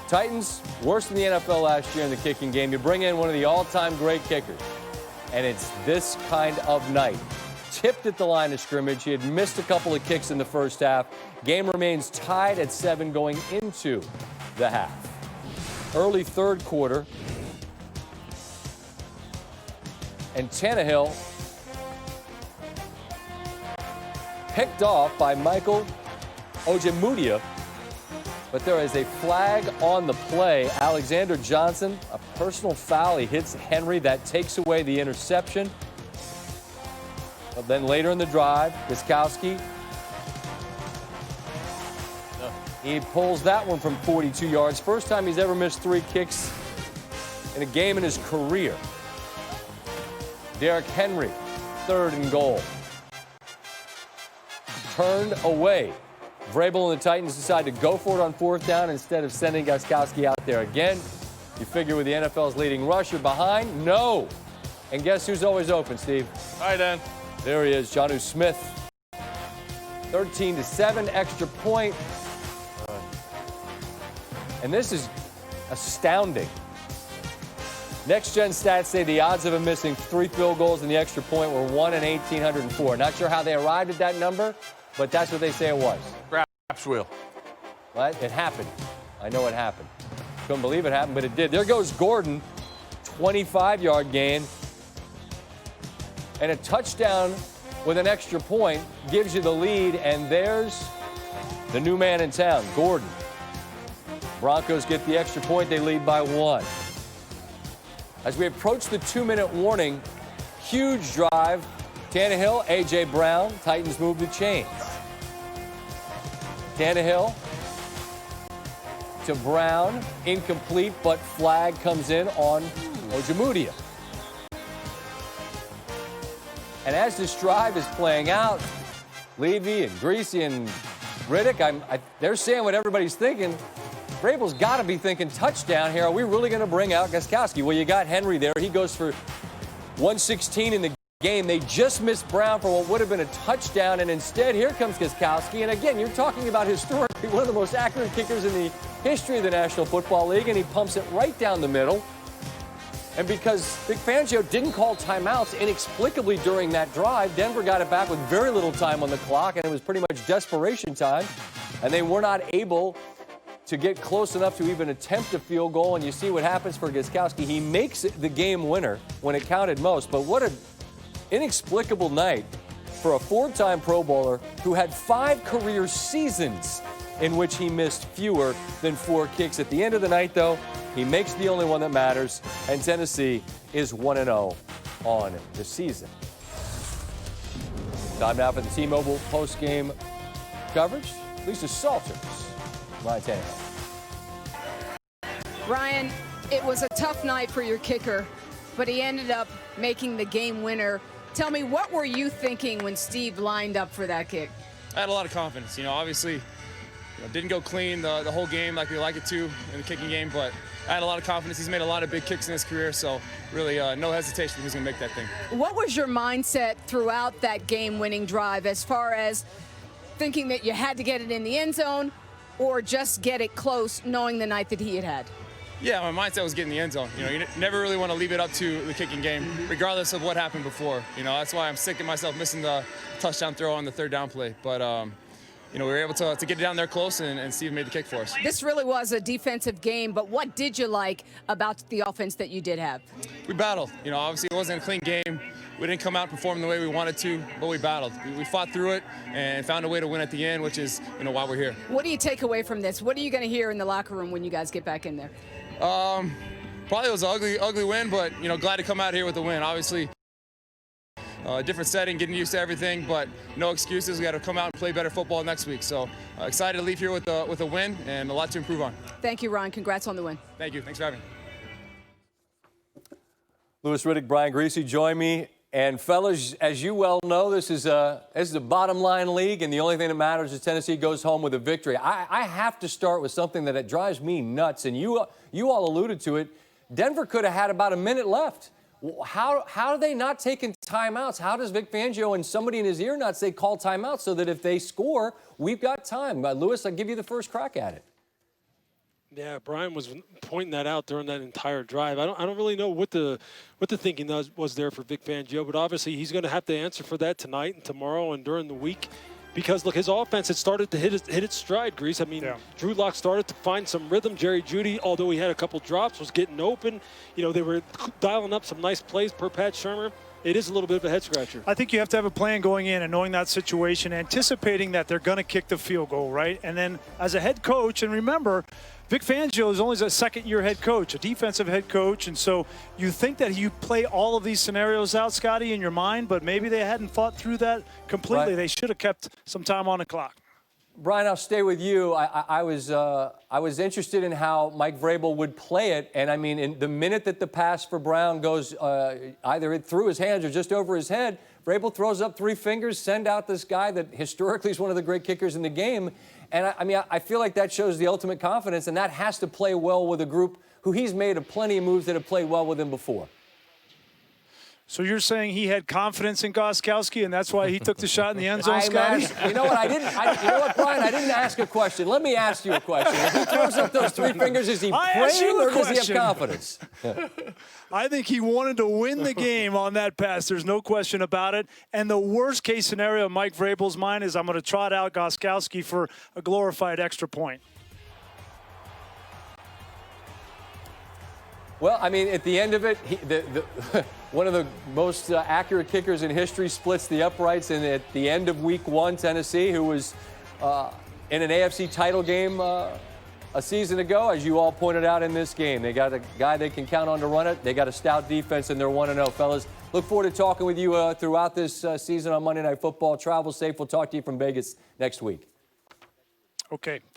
Titans, worse than the NFL last year in the kicking game. You bring in one of the all-time great kickers, and it's this kind of night. Tipped at the line of scrimmage. He had missed a couple of kicks in the first half. Game remains tied at 7 going into the half. Early third quarter, and Tannehill picked off by Michael Ojemudia, but there is a flag on the play. Alexander Johnson, a personal foul. He hits Henry. That takes away the interception. But then later in the drive, Gostkowski, he pulls that one from 42 yards. First time he's ever missed 3 kicks in a game in his career. Derrick Henry, 3rd and goal. Turned away. Vrabel and the Titans decide to go for it on 4th down instead of sending Gostkowski out there again. You figure with the NFL's leading rusher behind? No. And guess who's always open, Steve? Hi, Dan. There he is, Jonnu Smith. 13-7, extra point. And this is astounding. Next Gen stats say the odds of him missing 3 field goals and the extra point were 1 in 1,804. Not sure how they arrived at that number, but that's what they say it was. Craps wheel. What? It happened. I know it happened. Couldn't believe it happened, but it did. There goes Gordon, 25-yard gain. And a touchdown with an extra point gives you the lead, and there's the new man in town, Gordon. Broncos get the extra point. They lead by 1. As we approach the 2-minute warning, huge drive. Tannehill, A.J. Brown. Titans move the chains. Tannehill to Brown. Incomplete, but flag comes in on Ojemudia. And as this drive is playing out, Levy and Greasy and Riddick, they're saying what everybody's thinking. Vrabel's got to be thinking touchdown here. Are we really going to bring out Gostkowski? Well, you got Henry there. He goes for 116 in the game. They just missed Brown for what would have been a touchdown, and instead here comes Gostkowski. And again, you're talking about historically one of the most accurate kickers in the history of the National Football League, and he pumps it right down the middle. And because Vic Fangio didn't call timeouts inexplicably during that drive, Denver got it back with very little time on the clock, and it was pretty much desperation time, and they were not able to get close enough to even attempt a field goal. And you see what happens for Gostkowski. He makes it the game winner when it counted most. But what an inexplicable night for a 4-time Pro Bowler who had 5 career seasons in which he missed fewer than 4 kicks. At the end of the night, though, he makes the only one that matters, and Tennessee is 1-0 on the season. Time now for the T-Mobile post-game coverage. Lisa Salters. Ryan Tannehill. Ryan, it was a tough night for your kicker, but he ended up making the game winner. Tell me, what were you thinking when Steve lined up for that kick? I had a lot of confidence. Obviously, didn't go clean the whole game like we like it to in the kicking game, but I had a lot of confidence. He's made a lot of big kicks in his career, so really no hesitation. He's going to make that thing. What was your mindset throughout that game-winning drive as far as thinking that you had to get it in the end zone or just get it close, knowing the night that he had? Yeah, my mindset was getting the end zone. You never really want to leave it up to the kicking game, regardless of what happened before. That's why I'm sick of myself missing the touchdown throw on the 3rd down play. But, we were able to get it down there close, and Steve made the kick for us. This really was a defensive game, but what did you like about the offense that you did have? We battled. Obviously it wasn't a clean game. We didn't come out and perform the way we wanted to, but we battled. We fought through it and found a way to win at the end, which is, why we're here. What do you take away from this? What are you going to hear in the locker room when you guys get back in there? Probably it was an ugly win, but, glad to come out here with a win. Obviously, different setting, getting used to everything, but no excuses. We got to come out and play better football next week. So excited to leave here with a win and a lot to improve on. Thank you, Ron. Congrats on the win. Thank you. Thanks for having me. Louis Riddick, Brian Greasy join me. And fellas, as you well know, this is a bottom line league, and the only thing that matters is Tennessee goes home with a victory. I have to start with something that drives me nuts, and you all alluded to it. Denver could have had about a minute left. How are they not taking timeouts? How does Vic Fangio and somebody in his ear not say call timeout so that if they score, we've got time? Louis, I'll give you the first crack at it. Yeah, Brian was pointing that out during that entire drive. I don't really know what the thinking was there for Vic Fangio, but obviously he's going to have to answer for that tonight and tomorrow and during the week. Because, look, his offense had started to hit its stride, Grease. I mean, Drew Lock started to find some rhythm. Jerry Jeudy, although he had a couple drops, was getting open. You know, they were dialing up some nice plays per Pat Shurmur. It is a little bit of a head-scratcher. I think you have to have a plan going in and knowing that situation, anticipating that they're going to kick the field goal, right? And then as a head coach, and remember, Vic Fangio is only a second-year head coach, a defensive head coach, and so you think that you play all of these scenarios out, Scotty, in your mind, but maybe they hadn't thought through that completely. Right. They should have kept some time on the clock. Brian, I'll stay with you. I was interested in how Mike Vrabel would play it, and I mean, in the minute that the pass for Brown goes either through his hands or just over his head, Vrabel throws up three fingers, send out this guy that historically is one of the great kickers in the game. And I mean, I feel like that shows the ultimate confidence, and that has to play well with a group who he's made plenty of moves that have played well with him before. So you're saying he had confidence in Gostkowski, and that's why he took the shot in the end zone, Scotty? You know what? You know what, Brian? I didn't ask a question. Let me ask you a question. If he throws up those three fingers, is he praying or does he have confidence? I think he wanted to win the game on that pass. There's no question about it. And the worst case scenario in Mike Vrabel's mind is I'm going to trot out Gostkowski for a glorified extra point. Well, I mean, at the end of it, one of the most accurate kickers in history splits the uprights, and at the end of Week 1, Tennessee, who was in an AFC title game a season ago, as you all pointed out in this game. They got a guy they can count on to run it. They got a stout defense, and they're 1-0. Fellas, look forward to talking with you throughout this season on Monday Night Football. Travel safe. We'll talk to you from Vegas next week. Okay. Thanks.